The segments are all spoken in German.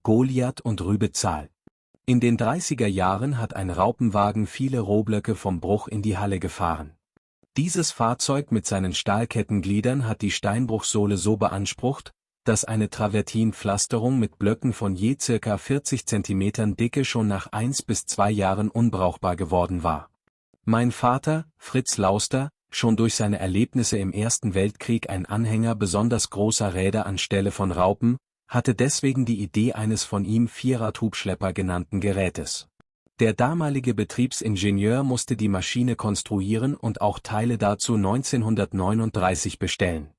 Goliath und Rübezahl. In den 30er Jahren hat ein Raupenwagen viele Rohblöcke vom Bruch in die Halle gefahren. Dieses Fahrzeug mit seinen Stahlkettengliedern hat die Steinbruchsohle so beansprucht, dass eine Travertinpflasterung mit Blöcken von je ca. 40 cm Dicke schon nach 1 bis 2 Jahren unbrauchbar geworden war. Mein Vater, Fritz Lauster, schon durch seine Erlebnisse im Ersten Weltkrieg ein Anhänger besonders großer Räder anstelle von Raupen, hatte deswegen die Idee eines von ihm Vierrad-Hubschlepper genannten Gerätes. Der damalige Betriebsingenieur musste die Maschine konstruieren und auch Teile dazu 1939 bestellen.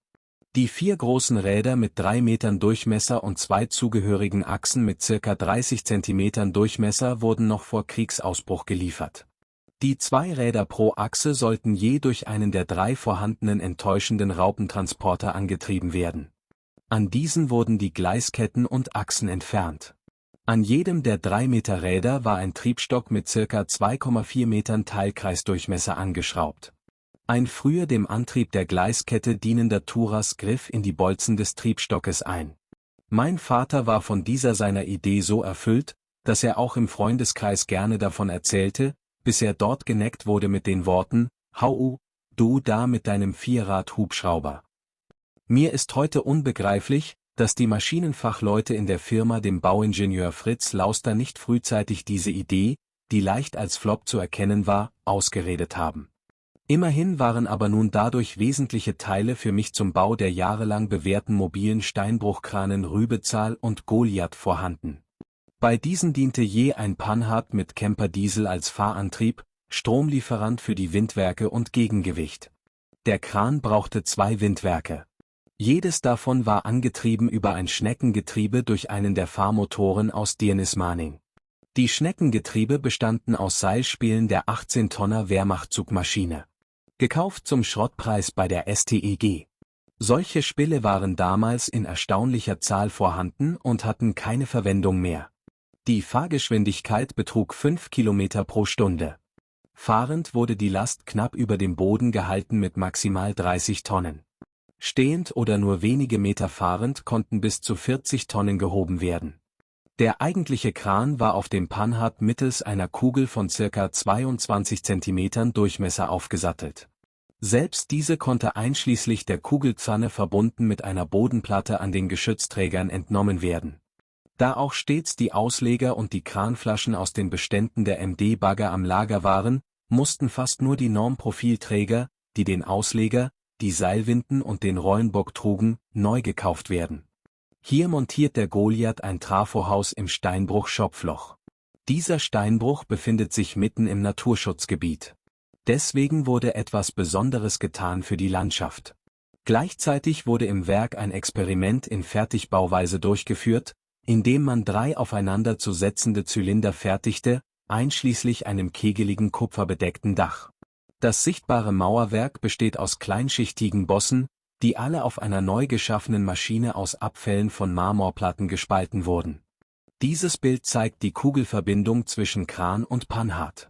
Die 4 großen Räder mit 3 Metern Durchmesser und 2 zugehörigen Achsen mit ca. 30 Zentimetern Durchmesser wurden noch vor Kriegsausbruch geliefert. Die 2 Räder pro Achse sollten je durch einen der 3 vorhandenen enttäuschenden Raupentransporter angetrieben werden. An diesen wurden die Gleisketten und Achsen entfernt. An jedem der 3 Meter Räder war ein Triebstock mit ca. 2,4 Metern Teilkreisdurchmesser angeschraubt. Ein früher dem Antrieb der Gleiskette dienender Turas griff in die Bolzen des Triebstockes ein. Mein Vater war von dieser seiner Idee so erfüllt, dass er auch im Freundeskreis gerne davon erzählte, bis er dort geneckt wurde mit den Worten: „Hau, du da mit deinem Vierrad-Hubschrauber." Mir ist heute unbegreiflich, dass die Maschinenfachleute in der Firma dem Bauingenieur Fritz Lauster nicht frühzeitig diese Idee, die leicht als Flop zu erkennen war, ausgeredet haben. Immerhin waren aber nun dadurch wesentliche Teile für mich zum Bau der jahrelang bewährten mobilen Steinbruchkranen Rübezahl und Goliath vorhanden. Bei diesen diente je ein Panhard mit Camper-Diesel als Fahrantrieb, Stromlieferant für die Windwerke und Gegengewicht. Der Kran brauchte 2 Windwerke. Jedes davon war angetrieben über ein Schneckengetriebe durch einen der Fahrmotoren aus Diernismaning. Die Schneckengetriebe bestanden aus Seilspälen der 18-Tonner Wehrmachtzugmaschine. Gekauft zum Schrottpreis bei der STEG. Solche Späle waren damals in erstaunlicher Zahl vorhanden und hatten keine Verwendung mehr. Die Fahrgeschwindigkeit betrug 5 Kilometer pro Stunde. Fahrend wurde die Last knapp über dem Boden gehalten mit maximal 30 Tonnen. Stehend oder nur wenige Meter fahrend konnten bis zu 40 Tonnen gehoben werden. Der eigentliche Kran war auf dem Panhard mittels einer Kugel von ca. 22 cm Durchmesser aufgesattelt. Selbst diese konnte einschließlich der Kugelpfanne verbunden mit einer Bodenplatte an den Geschützträgern entnommen werden. Da auch stets die Ausleger und die Kranflaschen aus den Beständen der MD-Bagger am Lager waren, mussten fast nur die Normprofilträger, die den Ausleger, die Seilwinden und den Rollenbock trugen, neu gekauft werden. Hier montiert der Goliath ein Trafohaus im Steinbruch Schopfloch. Dieser Steinbruch befindet sich mitten im Naturschutzgebiet. Deswegen wurde etwas Besonderes getan für die Landschaft. Gleichzeitig wurde im Werk ein Experiment in Fertigbauweise durchgeführt, indem man 3 aufeinander zu setzende Zylinder fertigte, einschließlich einem kegeligen kupferbedeckten Dach. Das sichtbare Mauerwerk besteht aus kleinschichtigen Bossen, die alle auf einer neu geschaffenen Maschine aus Abfällen von Marmorplatten gespalten wurden. Dieses Bild zeigt die Kugelverbindung zwischen Kran und Panhard.